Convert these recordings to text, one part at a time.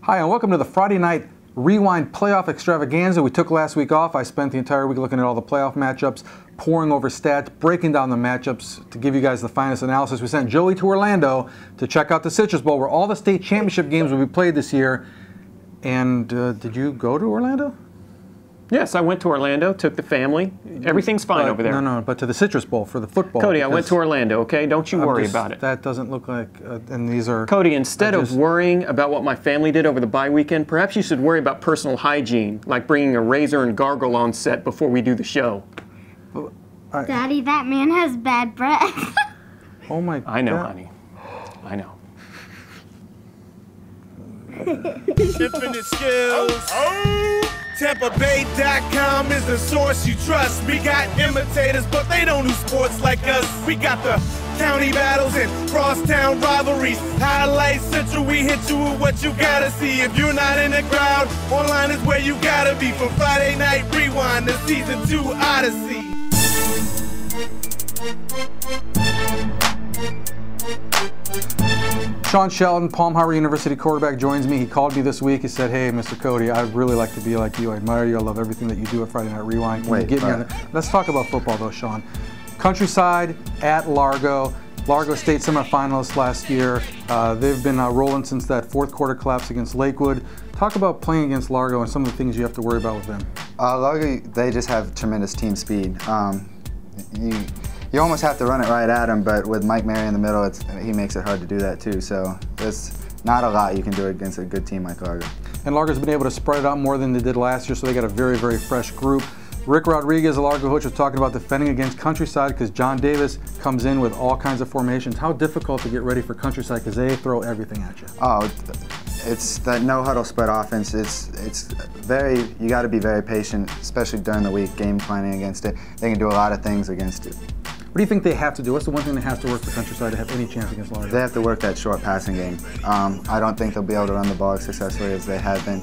Hi, and welcome to the Friday Night Rewind Playoff Extravaganza. We took last week off. I spent the entire week looking at all the playoff matchups, poring over stats, breaking down the matchups to give you guys the finest analysis. We sent Joey to Orlando to check out the Citrus Bowl, where all the state championship games will be played this year. And did you go to Orlando? Yes, I went to Orlando, took the family. Everything's fine over there. No, but to the Citrus Bowl for the football. Cody, I went to Orlando, okay? Don't you worry about it. That doesn't look like, and these are... Cody, instead of worrying about what my family did over the bye weekend, perhaps you should worry about personal hygiene, like bringing a razor and gargle on set before we do the show. Daddy, that man has bad breath. Oh my God. I know, honey. I know. Infinite skills. TampaBay.com is the source you trust. We got imitators, but they don't do sports like us. We got the county battles and crosstown rivalries. Highlights Central, we hit you with what you gotta see. If you're not in the crowd, online is where you gotta be. From Friday Night Rewind to Season 2 Odyssey. Sean Shelton, Palm Harbor University quarterback, joins me. He called me this week. He said, "Hey, Mr. Cody, I'd really like to be like you. I admire you. I love everything that you do at Friday Night Rewind. Let's talk about football, though, Sean. Countryside at Largo. Largo State semifinalists last year. They've been rolling since that fourth quarter collapse against Lakewood. Talk about playing against Largo and some of the things you have to worry about with them. Largo, they just have tremendous team speed. You almost have to run it right at him, but with Mike Murray in the middle, he makes it hard to do that too. So there's not a lot you can do against a good team like Largo. And Largo's been able to spread it out more than they did last year, so they got a very, very fresh group. Rick Rodriguez, the Largo coach, was talking about defending against Countryside because John Davis comes in with all kinds of formations. How difficult to get ready for Countryside because they throw everything at you? Oh, it's that no huddle spread offense. It's very, you got to be very patient, especially during the week, game planning against it. They can do a lot of things against it. What do you think they have to do? What's the one thing that has to work for Countryside to have any chance against Largo? They have to work that short passing game. I don't think they'll be able to run the ball as successfully as they have been.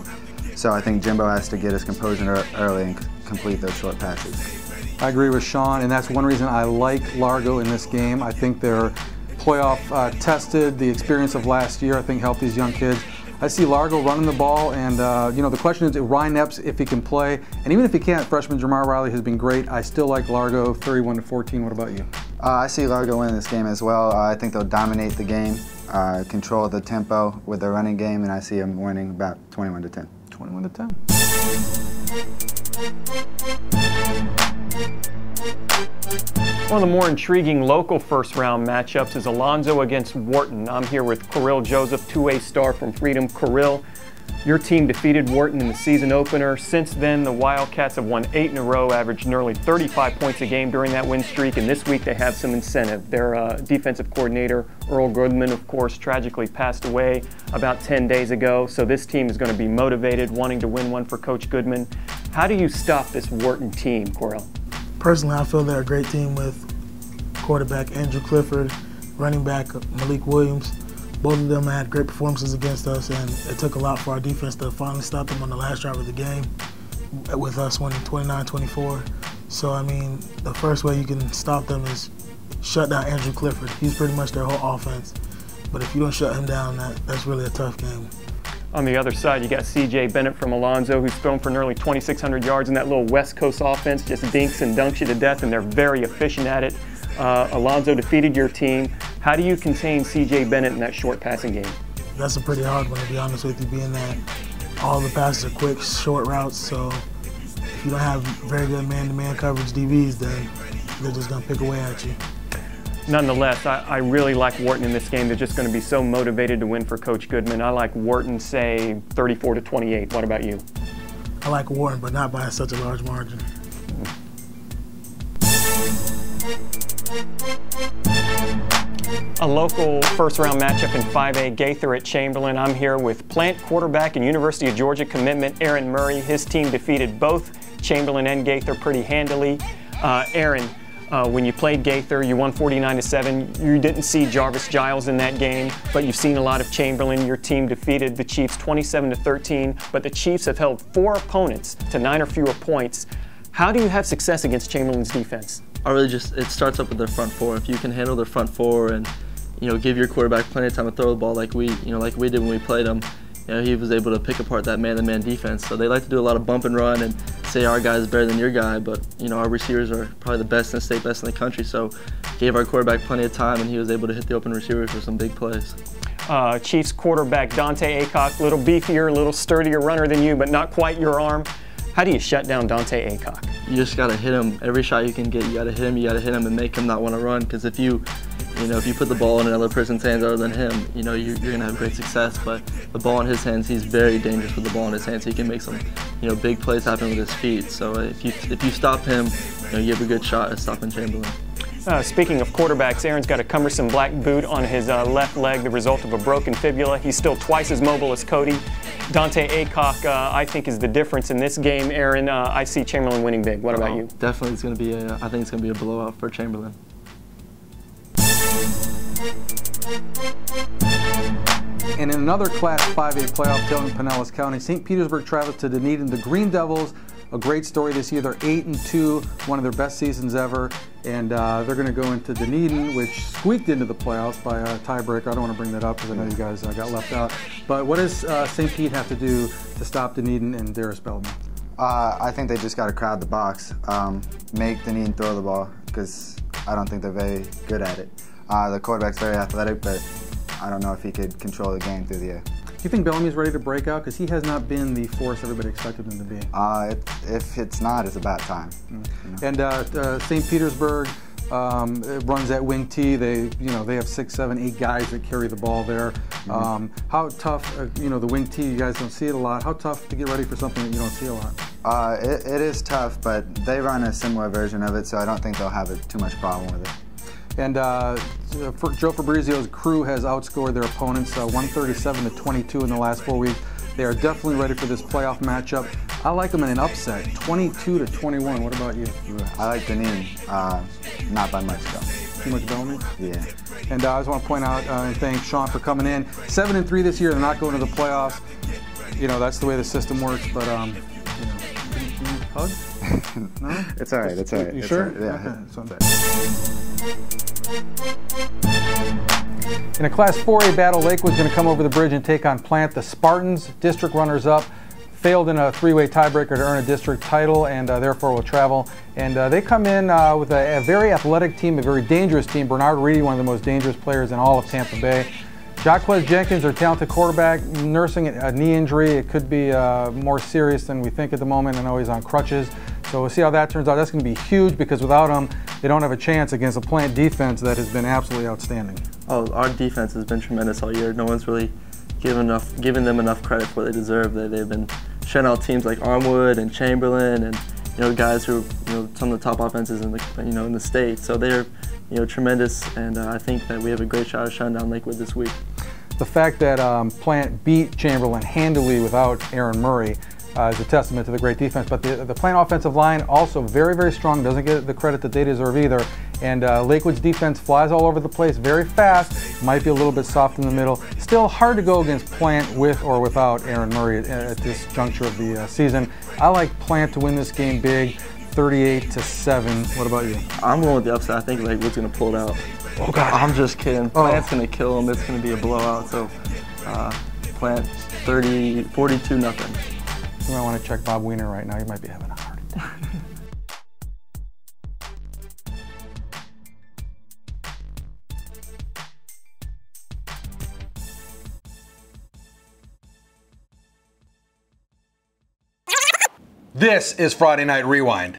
So I think Jimbo has to get his composure early and complete those short passes. I agree with Sean, and that's one reason I like Largo in this game. I think they're playoff tested. The experience of last year, I think, helped these young kids. I see Largo running the ball, and you know, the question is Ryan Epps, if he can play, and even if he can't, freshman Jamar Riley has been great. I still like Largo 31-14. What about you? I see Largo winning this game as well. I think they'll dominate the game, control the tempo with their running game, and I see them winning about 21-10. 21-10. One of the more intriguing local first-round matchups is Alonzo against Wharton. I'm here with Coril Joseph, 2A star from Freedom. Coril, your team defeated Wharton in the season opener. Since then, the Wildcats have won 8 in a row, averaged nearly 35 points a game during that win streak, and this week they have some incentive. Their defensive coordinator, Earl Goodman, of course, tragically passed away about 10 days ago, so this team is going to be motivated, wanting to win one for Coach Goodman. How do you stop this Wharton team, Coril? Personally, I feel they're a great team with quarterback Andrew Clifford, running back Malik Williams. Both of them had great performances against us, and it took a lot for our defense to finally stop them on the last drive of the game, with us winning 29-24. So, I mean, the first way you can stop them is shut down Andrew Clifford. He's pretty much their whole offense. But if you don't shut him down, that's really a tough game. On the other side, you got C.J. Bennett from Alonzo, who's thrown for nearly 2,600 yards in that little West Coast offense, just dinks and dunks you to death, and they're very efficient at it. Alonzo defeated your team. How do you contain C.J. Bennett in that short passing game? That's a pretty hard one, to be honest with you, being that all the passes are quick, short routes, so if you don't have very good man-to-man coverage DBs, then they're just going to pick away at you. Nonetheless, I really like Wharton in this game. They're just going to be so motivated to win for Coach Goodman. I like Wharton, say, 34-28. What about you? I like Wharton, but not by such a large margin. A local first-round matchup in 5A, Gaither at Chamberlain. I'm here with Plant quarterback and University of Georgia commitment Aaron Murray. His team defeated both Chamberlain and Gaither pretty handily. Aaron, when you played Gaither, you won 49-7. You didn't see Jarvis Giles in that game, but you've seen a lot of Chamberlain. Your team defeated the Chiefs 27-13, but the Chiefs have held 4 opponents to 9 or fewer points. How do you have success against Chamberlain's defense? It starts up with their front 4. If you can handle their front 4 and give your quarterback plenty of time to throw the ball like we did when we played them, he was able to pick apart that man-to-man defense. So they like to do a lot of bump and run and say our guy is better than your guy, but our receivers are probably the best in the state, best in the country. So gave our quarterback plenty of time, and he was able to hit the open receiver for some big plays. Chiefs quarterback Dante Aycock, a little beefier, a little sturdier runner than you, but not quite your arm. How do you shut down Dante Aycock? You just got to hit him. Every shot you can get, you got to hit him and make him not want to run, because if you put the ball in another person's hands other than him, you're going to have great success. But the ball in his hands, he's very dangerous with the ball in his hands. He can make some, big plays happen with his feet. So if you stop him, you have a good shot at stopping Chamberlain. Speaking of quarterbacks, Aaron's got a cumbersome black boot on his left leg, the result of a broken fibula. He's still twice as mobile as Cody. Dante Aycock, I think, is the difference in this game. Aaron, I see Chamberlain winning big. What about you? Definitely, it's going to be I think it's going to be a blowout for Chamberlain. And in another Class 5A playoff tail in Pinellas County, St. Petersburg travels to Dunedin. The Green Devils, a great story this year. They're 8-2, one of their best seasons ever, and they're going to go into Dunedin, which squeaked into the playoffs by a tiebreaker. I don't want to bring that up because I know you guys got left out. But what does St. Pete have to do to stop Dunedin and Darius Bellamy? I think they just got to crowd the box, make Dunedin throw the ball, because I don't think they're very good at it. The quarterback's very athletic, but I don't know if he could control the game through the air. Do you think Bellamy's ready to break out? Because he has not been the force everybody expected him to be. If it's not, it's about time. And St. Petersburg runs at wing T. They have 6, 7, 8 guys that carry the ball there. How tough? The wing T. You guys don't see it a lot. How tough to get ready for something that you don't see a lot? It is tough, but they run a similar version of it, so I don't think they'll have too much problem with it. And Joe Fabrizio's crew has outscored their opponents 137-22 in the last 4 weeks. They are definitely ready for this playoff matchup. I like them in an upset, 22-21. What about you? I like Dunedin, not by much though. Too much Bellamy? Yeah. And I just want to point out and thank Sean for coming in. 7-3 this year. They're not going to the playoffs. That's the way the system works. But hug? No? It's all right. It's all right. You sure? Yeah. Okay. In a Class 4A battle, Lakewood's going to come over the bridge and take on Plant. The Spartans, district runners-up, failed in a 3-way tiebreaker to earn a district title, and therefore will travel. And they come in with a very athletic team, a very dangerous team. Bernard Reedy, one of the most dangerous players in all of Tampa Bay. Jacquez Jenkins, their talented quarterback, nursing a knee injury. It could be more serious than we think at the moment. I know he's on crutches. So we'll see how that turns out. That's going to be huge because without him, they don't have a chance against a Plant defense that has been absolutely outstanding. Oh, our defense has been tremendous all year. No one's really given them enough credit for what they deserve. They've been shutting out teams like Armwood and Chamberlain and guys who are some of the top offenses in the in the state. So they're tremendous, and I think that we have a great shot of shutting down Lakewood this week. The fact that Plant beat Chamberlain handily without Aaron Murray is a testament to the great defense. But the Plant offensive line also very, very strong, doesn't get the credit that they deserve either. And Lakewood's defense flies all over the place, very fast, might be a little bit soft in the middle. Still hard to go against Plant with or without Aaron Murray at this juncture of the season. I like Plant to win this game big, 38-7. What about you? I'm going with the upset. I think Lakewood's going to pull it out. Oh, God. I'm just kidding. Plant's going to kill them. It's going to be a blowout. So Plant 42-0. You might want to check Bob Wiener right now. He might be having a heart attack. This is Friday Night Rewind.